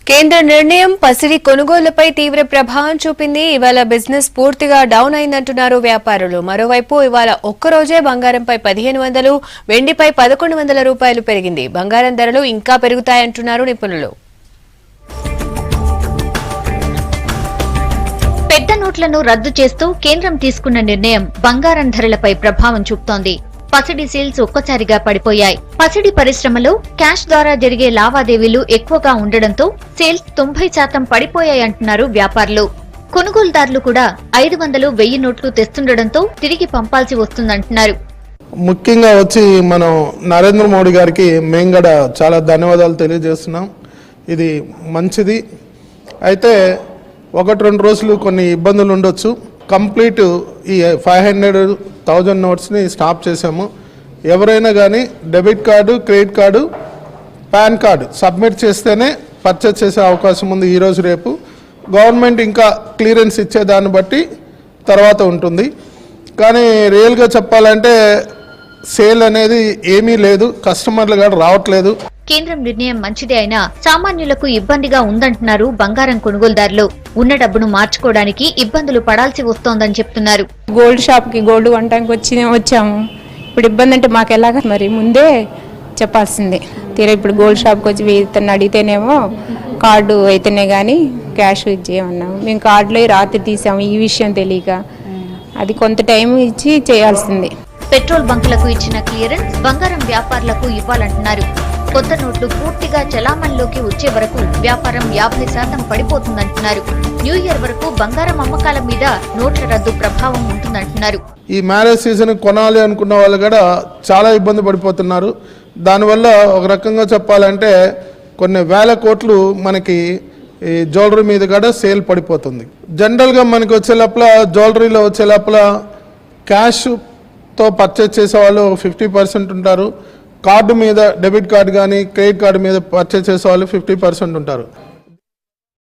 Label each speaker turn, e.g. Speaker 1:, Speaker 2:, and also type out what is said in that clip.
Speaker 1: కేంద్ర నిర్ణయం పసిడి కొనుగోళ్లపై తీవ్ర ప్రభావం చూపింది. ఇవాళ బిజినెస్ పూర్తిగా డౌన్ అయిందంటున్నారు వ్యాపారులు. మరోవైపు ఇవాళ ఒక్కరోజే బంగారంపై 1500, వెండిపై 1100 రూపాయలు పెరిగింది. బంగారం ధరలు ఇంకా పెరుగుతాయంటున్నారు నిపుణులు.
Speaker 2: పెద్ద నోట్లను రద్దు చేస్తూ కేంద్రం తీసుకున్న నిర్ణయం బంగారం ధరలపై ప్రభావం చూపుతోంది. పసిడి సేల్స్ ఒక్కసారిగా పడిపోయాయి. పసిడి పరిశ్రమలో క్యాష్ ద్వారా జరిగే లావాదేవీలు ఎక్కువగా ఉండడంతో సేల్స్ 90% పడిపోయాయంటున్నారు వ్యాపారులు. కొనుగోలుదారులు కూడా 500, 1000 నోట్లు తెస్తుండటంతో తిరిగి పంపాల్సి వస్తుందంటున్నారు.
Speaker 3: ముఖ్యంగా వచ్చి మనం నరేంద్ర మోడీ గారికి మేము కూడా చాలా ధన్యవాదాలు తెలియజేస్తున్నాం. ఇది మంచిది. అయితే 1-2 రోజులు కొన్ని ఇబ్బందులు ఉండొచ్చు. కంప్లీట్ ఈ 500, 1000 నోట్స్ని స్టాప్ చేసాము. ఎవరైనా కానీ debit card, credit card, pan card submit చేస్తేనే పర్చేస్ చేసే అవకాశం ఉంది. ఈరోజు రేపు గవర్నమెంట్ ఇంకా క్లియరెన్స్ ఇచ్చేదాన్ని బట్టి తర్వాత ఉంటుంది. కానీ రియల్గా చెప్పాలంటే సేల్ అనేది ఏమీ లేదు, కస్టమర్లు కూడా రావట్లేదు.
Speaker 2: కేంద్రం నిర్ణయం మంచిదే అయినా సామాన్యులకు ఇబ్బందిగా ఉందంటున్నారు బంగారం కొనుగోలుదారులు. ఉన్న డబ్బును మార్చుకోవడానికి ఇబ్బందులు పడాల్సి వస్తోందని చెప్తున్నారు.
Speaker 4: గోల్డ్ షాప్ కి గోల్డ్ కొనడానికి వచ్చాము. ఇప్పుడు ఇబ్బంది అంటే మాకు ఎలాగా, మరి ముందే చెప్పాల్సిందే. తీరా ఇప్పుడు గోల్డ్ షాప్కి వచ్చి ఇతను అడిగితేనేమో కార్డు అయితేనే కానీ క్యాష్ ఇచ్చేయమన్నాము. మేము కార్డులో రాత్రి తీసాము, ఈ విషయం తెలియక. అది కొంత టైం ఇచ్చి చేయాల్సిందే.
Speaker 2: పెట్రోల్ బంకులకు ఇచ్చిన క్లియరెన్స్ బంగారం వ్యాపారులకు ఇవ్వాలంటున్నారు. కొత్త నోట్లు పూర్తిగా చలామణిలోకి వచ్చే వరకు వ్యాపారం 50% పడిపోతుందంటున్నారు. న్యూ ఇయర్ వరకు బంగారం అమ్మకాల మీద నోట్ల రద్దు ప్రభావం ఉంటుందంటున్నారు.
Speaker 3: ఈ మ్యారేజ్ సీజన్ కొనాలి అనుకున్న వాళ్ళు కూడా చాలా ఇబ్బంది పడిపోతున్నారు. దానివల్ల ఒక రకంగా చెప్పాలంటే కొన్ని వేల కోట్లు మనకి ఈ జ్యువెలరీ మీద కూడా సేల్ పడిపోతుంది. జనరల్గా మనకి వచ్చే లోపల జ్యువెలరీలో వచ్చే లోపల క్యాష్తో పర్చేస్ చేసే వాళ్ళు 50% ఉంటారు. కార్డు మీద, డెబిట్ కార్డు కానీ క్రెడిట్ కార్డు మీద పర్చేస్ చేసే వాళ్ళు 50% ఉంటారు.